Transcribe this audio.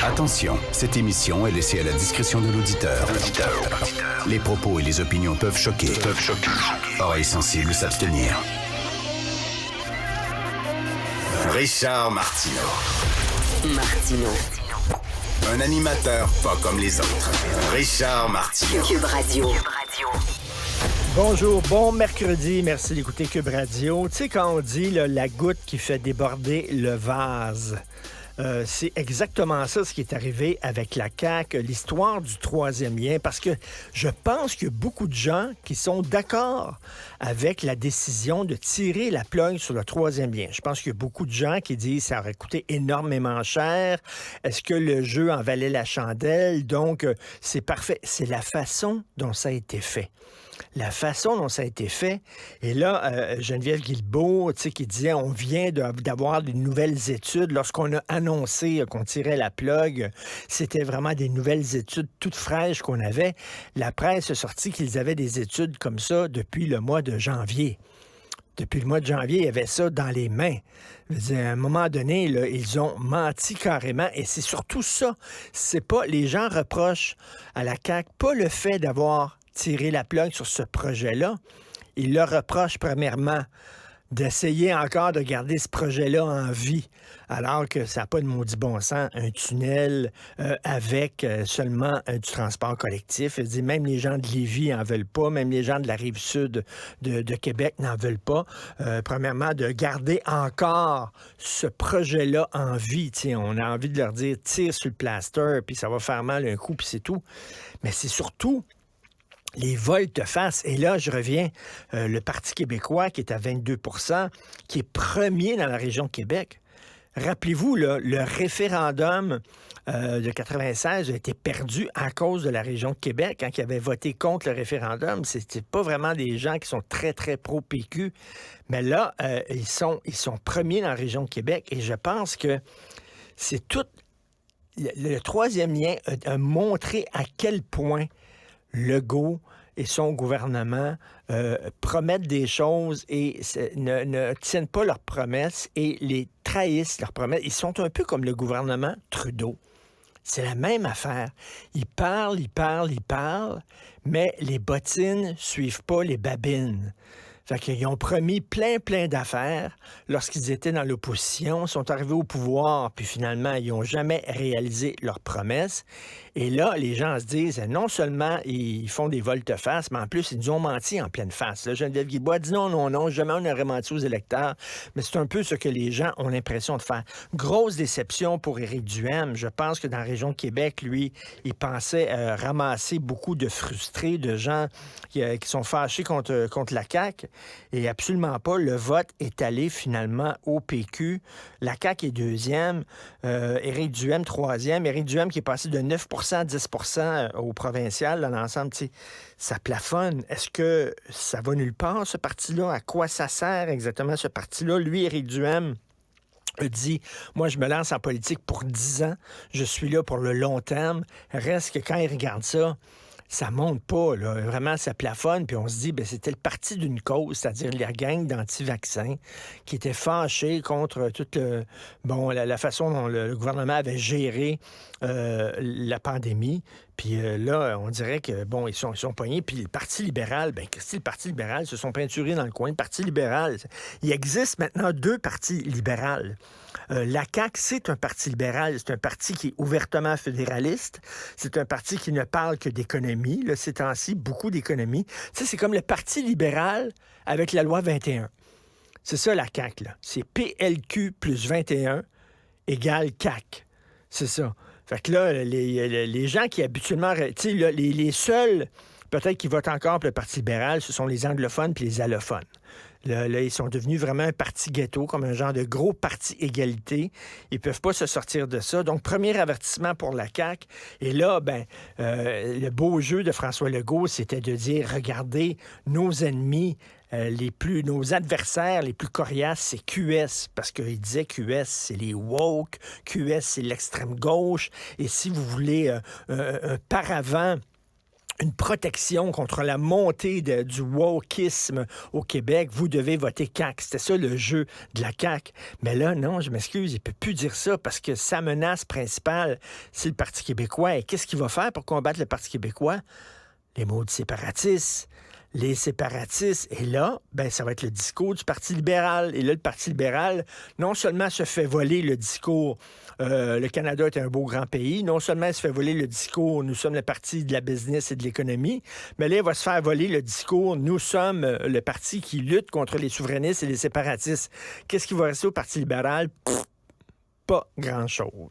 Attention, cette émission est laissée à la discrétion de l'auditeur. Les propos et les opinions peuvent choquer. Oreilles sensibles s'abstenir. Richard Martineau. Un animateur pas comme les autres. Richard Martineau. Cube Radio. Bonjour, bon mercredi, merci d'écouter Cube Radio. Tu sais, quand on dit là, la goutte qui fait déborder le vase, c'est exactement ça ce qui est arrivé avec la CAQ, l'histoire du troisième lien, parce que je pense qu'il y a beaucoup de gens qui sont d'accord avec la décision de tirer la plug sur le troisième lien. Je pense qu'il y a beaucoup de gens qui disent que ça aurait coûté énormément cher. Est-ce que le jeu en valait la chandelle? Donc, c'est parfait. C'est la façon dont ça a été fait. La façon dont ça a été fait. Et là, Geneviève Guilbeault, tu sais, qui disait on vient d'avoir des nouvelles études. Lorsqu'on a annoncé qu'on tirait la plug, c'était vraiment des nouvelles études toutes fraîches qu'on avait. La presse a sorti qu'ils avaient des études comme ça depuis le mois de janvier. Depuis le mois de janvier, il y avait ça dans les mains. Je veux dire, à un moment donné, là, ils ont menti carrément. Et c'est surtout ça. C'est pas, les gens reprochent à la CAQ pas le fait d'avoir tiré la plug sur ce projet-là. Ils leur reprochent premièrement d'essayer encore de garder ce projet-là en vie, alors que ça n'a pas de maudit bon sens, un tunnel avec seulement du transport collectif. Je dis, même les gens de Lévis n'en veulent pas, même les gens de la Rive-Sud de Québec n'en veulent pas. Premièrement, de garder encore ce projet-là en vie. T'sais, on a envie de leur dire, tire sur le plaster, puis ça va faire mal un coup, puis c'est tout. Mais c'est surtout les volte-face. Et là, je reviens, le Parti québécois qui est à 22 %, qui est premier dans la région de Québec. Rappelez-vous, là, le référendum de 96 a été perdu à cause de la région de Québec. Quand ils avaient voté contre le référendum, c'était pas vraiment des gens qui sont très, très pro-PQ. Mais là, ils sont premiers dans la région de Québec. Et je pense que c'est tout... Le troisième lien a montré à quel point Legault et son gouvernement promettent des choses et ne tiennent pas leurs promesses et les trahissent leurs promesses. Ils sont un peu comme le gouvernement Trudeau. C'est la même affaire. Ils parlent, mais les bottines suivent pas les babines. Fait qu'ils ont promis plein d'affaires lorsqu'ils étaient dans l'opposition, sont arrivés au pouvoir, puis finalement, ils n'ont jamais réalisé leurs promesses. Et là, les gens se disent, non seulement ils font des volte-face, mais en plus, ils nous ont menti en pleine face. Là, Geneviève Guilbeault a dit non, jamais on n'aurait menti aux électeurs. Mais c'est un peu ce que les gens ont l'impression de faire. Grosse déception pour Éric Duhaime. Je pense que dans la région de Québec, lui, il pensait ramasser beaucoup de frustrés, de gens qui sont fâchés contre la CAQ. Et absolument pas. Le vote est allé finalement au PQ. La CAQ est deuxième. Éric Duhaime, troisième. Éric Duhaime qui est passé de 9 à 10 au provincial. Dans l'ensemble, ça plafonne. Est-ce que ça va nulle part, ce parti-là? À quoi ça sert exactement, ce parti-là? Lui, Éric Duhaime, a dit, moi, je me lance en politique pour 10 ans. Je suis là pour le long terme. Reste que quand il regarde ça, ça monte pas, là. Vraiment, ça plafonne, puis on se dit, c'était le parti d'une cause, c'est-à-dire la gang d'anti-vaccins qui était fâchée contre toute la façon dont le gouvernement avait géré la pandémie. Puis là, on dirait que, ils sont pognés. Puis le Parti libéral, qu'est-ce que le Parti libéral se sont peinturés dans le coin. Le Parti libéral, il existe maintenant 2 partis libéraux. La CAQ, c'est un parti libéral. C'est un parti qui est ouvertement fédéraliste. C'est un parti qui ne parle que d'économie. Là, ces temps-ci, beaucoup d'économie. Tu sais, c'est comme le Parti libéral avec la loi 21. C'est ça, la CAQ, là. C'est PLQ plus 21 égale CAQ. C'est ça. Fait que là, les gens qui habituellement... Tu sais, les seuls, peut-être qui votent encore pour le Parti libéral, ce sont les anglophones puis les allophones. Là, ils sont devenus vraiment un parti ghetto, comme un genre de gros parti égalité. Ils peuvent pas se sortir de ça. Donc, premier avertissement pour la CAQ. Et là, le beau jeu de François Legault, c'était de dire, regardez, nos ennemis, nos adversaires les plus coriaces, c'est QS, parce qu'il disait QS, c'est les woke, QS, c'est l'extrême gauche, et si vous voulez un paravent une protection contre la montée du wokisme au Québec, vous devez voter CAQ. C'était ça le jeu de la CAQ. Mais là, non, je m'excuse, il ne peut plus dire ça parce que sa menace principale, c'est le Parti québécois. Et qu'est-ce qu'il va faire pour combattre le Parti québécois? Les maudits séparatistes. Les séparatistes. Et là, ben, ça va être le discours du Parti libéral. Et là, le Parti libéral, non seulement se fait voler le discours le Canada est un beau grand pays, non seulement il se fait voler le discours nous sommes le parti de la business et de l'économie, mais là, il va se faire voler le discours nous sommes le parti qui lutte contre les souverainistes et les séparatistes. Qu'est-ce qui va rester au Parti libéral? Pas grand-chose.